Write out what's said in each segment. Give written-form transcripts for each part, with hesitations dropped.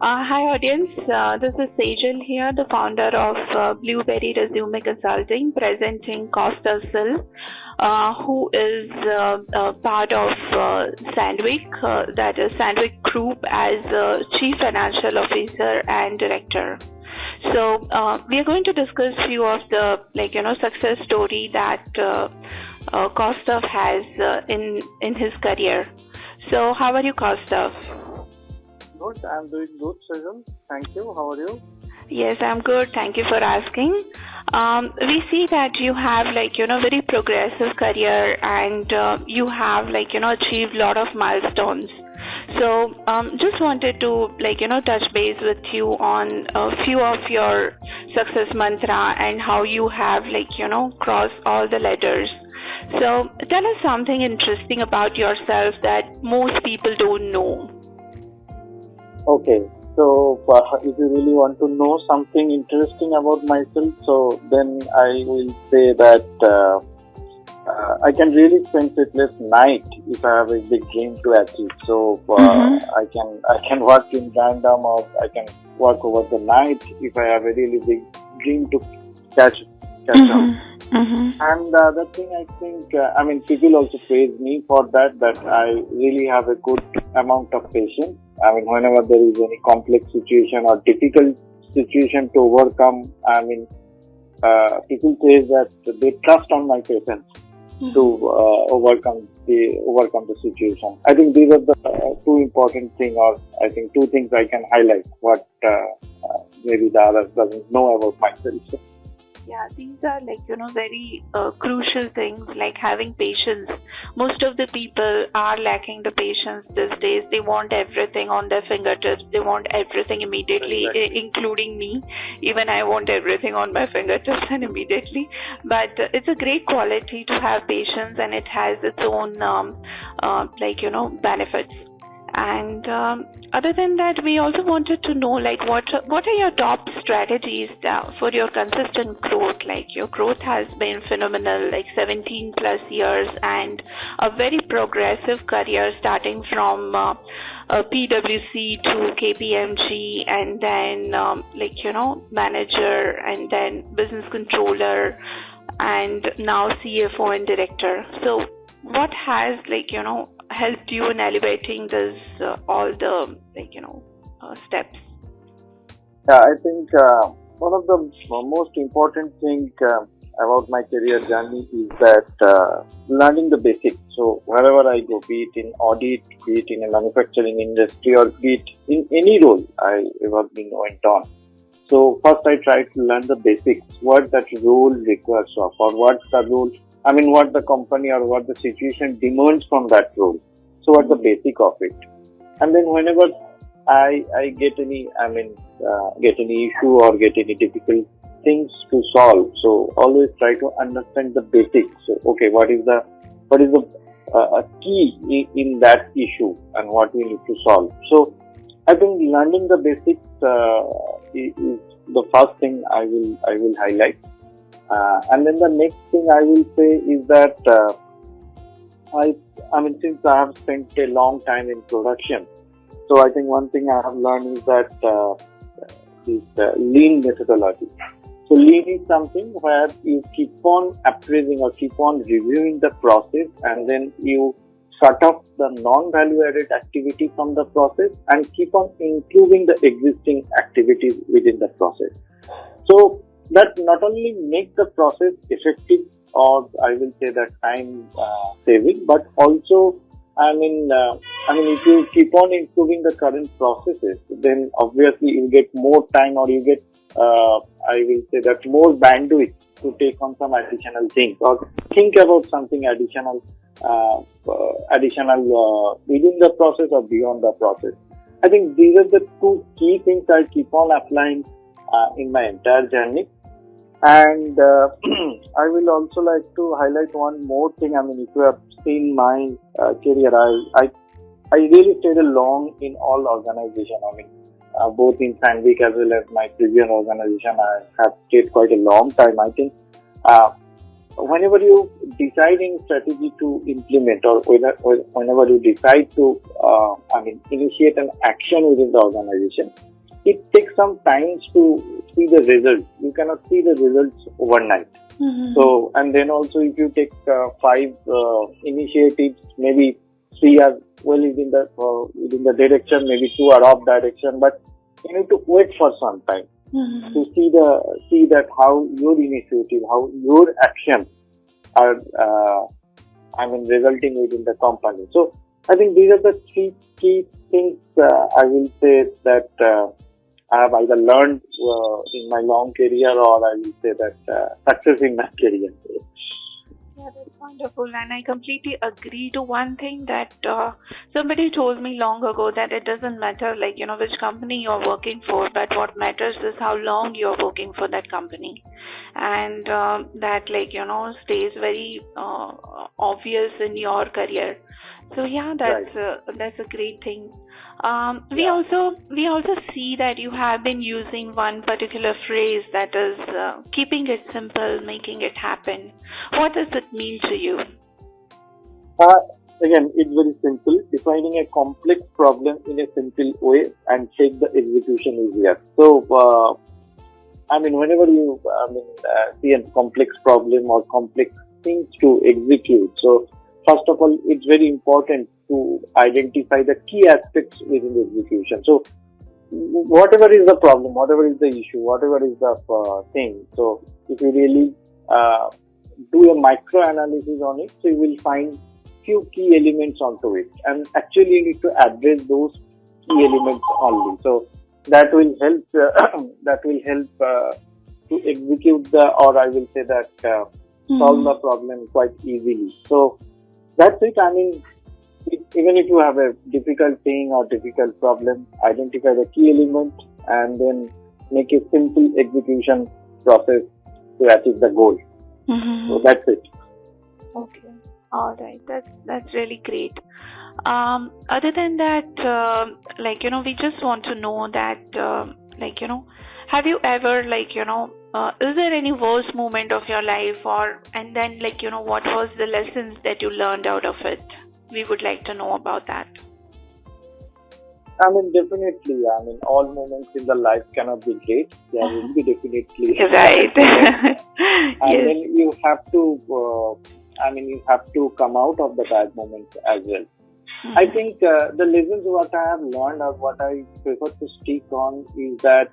Hi audience, this is Sejal here, the founder of Blueberry Resume Consulting, presenting Kaustav Sil, who is part of Sandvik, that is Sandvik Group, as Chief Financial Officer and Director. So we are going to discuss few of the success story that Kaustav has in his career. So how are you, Kaustav? Good, I'm doing good, Sejal. Thank you. How are you? Yes, I'm good. Thank you for asking. We see that you have very progressive career and you have achieved lot of milestones. So just wanted to touch base with you on a few of your success mantra and how you have crossed all the ladders. So tell us something interesting about yourself that most people don't know. Okay, so if you really want to know something interesting about myself, so then I will say that I can really spend sleepless night if I have a big dream to achieve. So I can work in random, or I can work over the night if I have a really big dream to catch up. And the other thing, I think, people also praise me for that I really have a good amount of patience. Whenever there is any complex situation or difficult situation to overcome, people say that they trust on my patience to overcome the situation. I think these are the two important things, or I think two things I can highlight what maybe the others doesn't know about myself. Yeah, these are very crucial things, like having patience. Most of the people are lacking the patience these days. They want everything on their fingertips. They want everything immediately, including me. Even I want everything on my fingertips and immediately. But it's a great quality to have patience, and it has its own benefits. And other than that, we also wanted to know what are your top strategies for your consistent growth. Your growth has been phenomenal, 17 plus years, and a very progressive career starting from PwC to KPMG, and then manager, and then business controller, and now CFO and director. So what has helped you in elevating this all the steps? Yeah, I think one of the most important thing about my career journey is that learning the basics. So wherever I go, be it in audit, be it in a manufacturing industry, or be it in any role I ever been went on. So first I try to learn the basics, what that role requires of, or what the role, what the company or what the situation demands from that role. So what's the basic of it? And then whenever I get any, get any issue or get any difficult things to solve, so always try to understand the basics. So okay, what is the key in that issue and what we need to solve. So I think learning the basics is the first thing I will highlight. And then the next thing I will say is that since I have spent a long time in production, so I think one thing I have learned is that is lean methodology. So lean is something where you keep on appraising or keep on reviewing the process, and then you cut off the non-value added activity from the process and keep on improving the existing activities within the process. So that not only make the process effective, or I will say that time saving, but also if you keep on improving the current processes, then obviously you get more time, or you get I will say that more bandwidth to take on some additional things or think about something additional within the process or beyond the process. I think these are the two key things I keep on applying in my entire journey. And I will also like to highlight one more thing. If you have seen my career, I really stayed long in all organizations. Both in Sandvik as well as my previous organization, I have stayed quite a long time. I think whenever you deciding strategy to implement, or whenever you decide to, initiate an action within the organization, it takes some time to see the results. You cannot see the results overnight. So, and then also if you take 5 initiatives, maybe 3 are well within the direction, maybe 2 are off direction, but you need to wait for some time to see that how your initiative, how your actions are, resulting within the company. So I think these are the 3 key things I will say that I have either learned in my long career, or I will say that success in my career. Yeah, that's wonderful, and I completely agree to one thing that somebody told me long ago, that it doesn't matter which company you're working for, but what matters is how long you're working for that company, and that stays very obvious in your career. So yeah, that's a great thing. We also see that you have been using one particular phrase, that is keeping it simple, making it happen. What does it mean to you? Again, it's very simple. Defining a complex problem in a simple way and take the execution easier. So, whenever you see a complex problem or complex things to execute, so first of all, it's very important to identify the key aspects within the execution. So, whatever is the problem, whatever is the issue, whatever is the thing, so if you really do a micro analysis on it, so you will find few key elements onto it, and actually you need to address those key elements only. So that will help. To execute or I will say that solve the problem quite easily. So that's it. Even if you have a difficult thing or difficult problem, identify the key element and then make a simple execution process to achieve the goal. So that's it. Okay. All right. That's really great. Other than that, we just want to know that, have you ever, is there any worst moment of your life, and then, what was the lessons that you learned out of it? We would like to know about that. Definitely. All moments in the life cannot be great. There will be definitely. Right. And then you have to come out of the bad moments as well. I think the lessons what I have learned, or what I prefer to stick on, is that,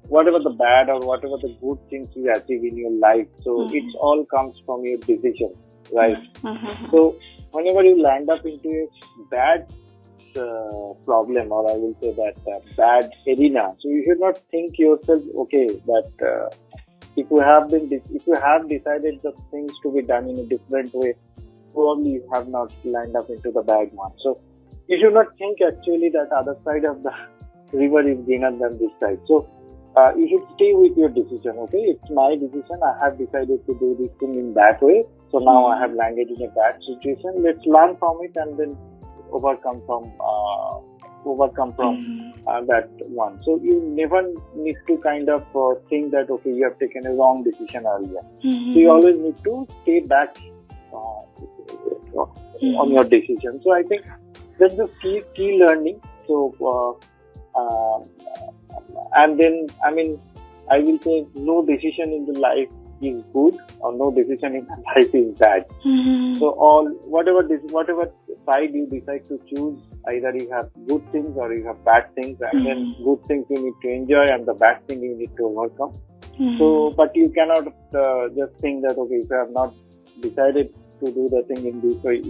whatever the bad or whatever the good things you achieve in your life, so it all comes from your decision, right? So whenever you land up into a bad problem, or I will say that bad arena, so you should not think yourself, okay, that if you have decided the things to be done in a different way, probably you have not lined up into the bad one. So you should not think actually that other side of the river is greener than this side. So you should stay with your decision. Okay, it's my decision. I have decided to do this thing in that way. So now I have landed in a bad situation. Let's learn from it and then overcome from that one. So you never need to kind of think that, okay, you have taken a wrong decision earlier. So you always need to stay back on your decision. So I think that's the key learning. So and then I will say no decision in the life is good, or no decision in the life is bad. So whatever side you decide to choose, either you have good things or you have bad things, and then good things you need to enjoy and the bad thing you need to overcome. So, but you cannot just think that, okay, if I have not decided to do the thing in this way,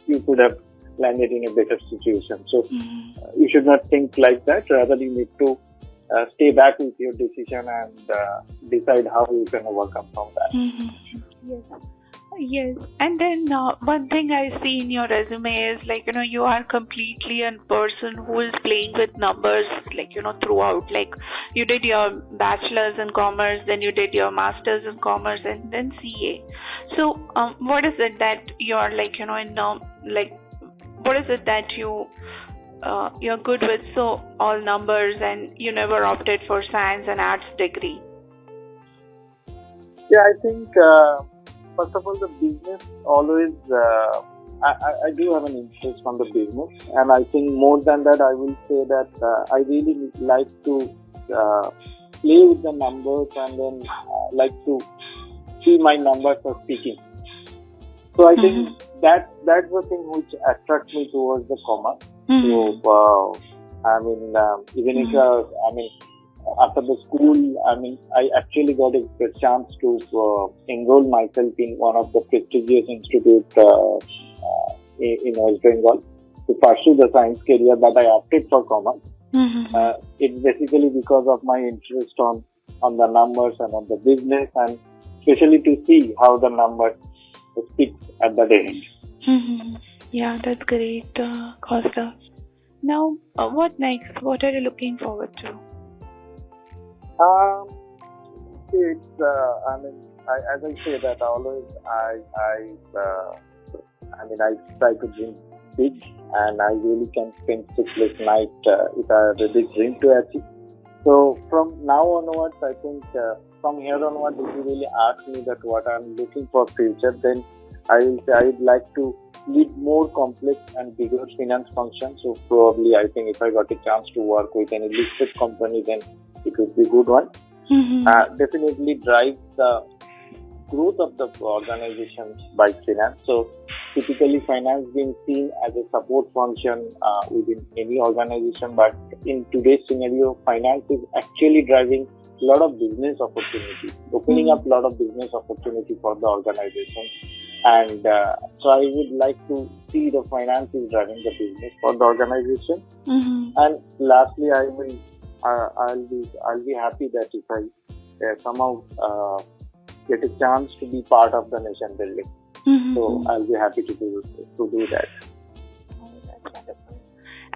you could have landed in a better situation. So you should not think like that. Rather, you need to stay back with your decision and decide how you can overcome from that. Yes. And then one thing I see in your resume is you are completely a person who is playing with numbers throughout. You did your bachelor's in commerce, then you did your master's in commerce, and then CA. So what is it that you're what is it that you're good with, so all numbers, and you never opted for science and arts degree? Yeah, I think first of all, the business always. I do have an interest on the business, and I think more than that, I will say that I really like to play with the numbers, and then like to see my numbers are speaking. So I think that's the thing which attracts me towards the commerce. So even if after the school, I actually got a chance to enroll myself in one of the prestigious institutes in West Bengal to pursue the science career, but I opted for commerce. It's basically because of my interest on the numbers and on the business, and especially to see how the numbers speak at the end. Yeah, that's great, Kaustav. Now, what next? What are you looking forward to? It's as I say that always I try to dream big, and I really can spend sleepless night if I have a big dream to achieve. So from now onwards, I think from here onwards, if you really ask me that what I'm looking for future, then I will say I would like to lead more complex and bigger finance functions. So probably I think if I got a chance to work with any listed company, then it would be a good one. Definitely drive the growth of the organization by finance. So typically finance being seen as a support function within any organization, but in today's scenario, finance is actually driving a lot of business opportunity, opening up a lot of business opportunity for the organization. And so I would like to see the finance is driving the business for the organization. And lastly, I'll be happy that if I somehow get a chance to be part of the nation building. So I'll be happy to do that. Oh, that's wonderful.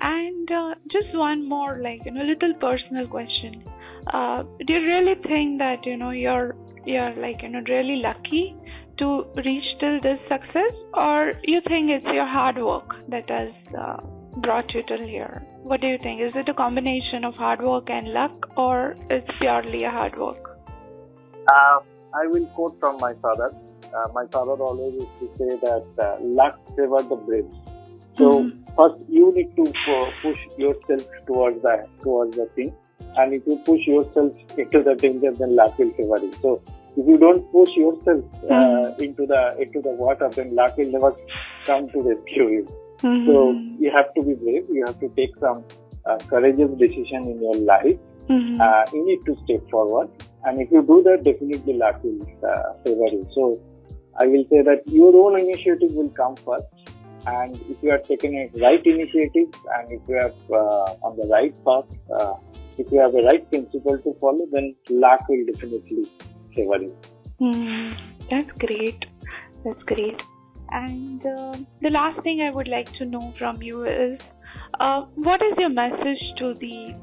And just one more, little personal question. Do you really think that you're really lucky to reach till this success, or you think it's your hard work that has brought you till here? What do you think? Is it a combination of hard work and luck, or it's purely a hard work? I will quote from my father. My father always used to say that luck favors the brave. So first you need to push yourself towards the thing, and if you push yourself into the danger, then luck will favor you. So if you don't push yourself into the water, then luck will never come to rescue you. So you have to be brave. You have to take some courageous decision in your life. You need to step forward, and if you do that, definitely luck will favor you. So I will say that your own initiative will come first, and if you are taking a right initiative, and if you are on the right path, if you have the right principle to follow, then luck will definitely favor you. That's great. And the last thing I would like to know from you is, what is your message to the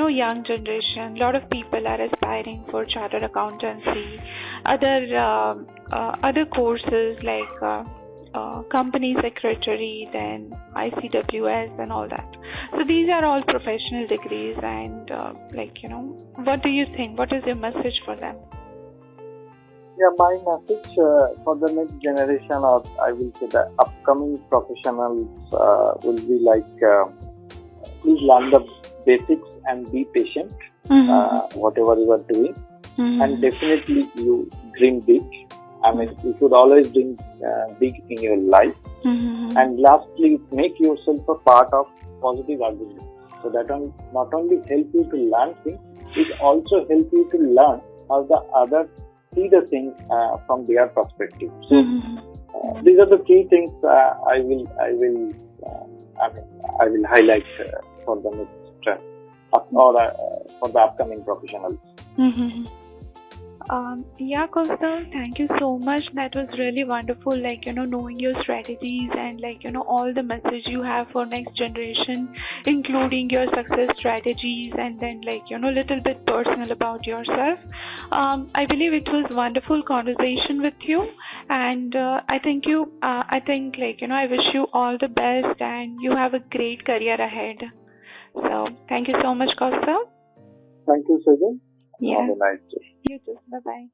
young generation? A lot of people are aspiring for chartered accountancy, other courses like company secretary, then ICWS and all that. So these are all professional degrees, and what do you think? What is your message for them? Yeah, my message for the next generation, or I will say the upcoming professionals, will be please learn the basics and be patient, whatever you are doing, and definitely you dream big. You should always dream big in your life. And lastly, make yourself a part of positive argument. So that not only help you to learn things, it also help you to learn how the others see the things from their perspective. So these are the key things I will highlight for the next for the upcoming professionals. Yeah, Kaustav, thank you so much. That was really wonderful, knowing your strategies and all the message you have for next generation, including your success strategies, and then little bit personal about yourself. I believe it was wonderful conversation with you, and I wish you all the best, and you have a great career ahead. So thank you so much, Kaustav. Thank you, Sajal. Yeah. Have a nice day. You too. Bye-bye.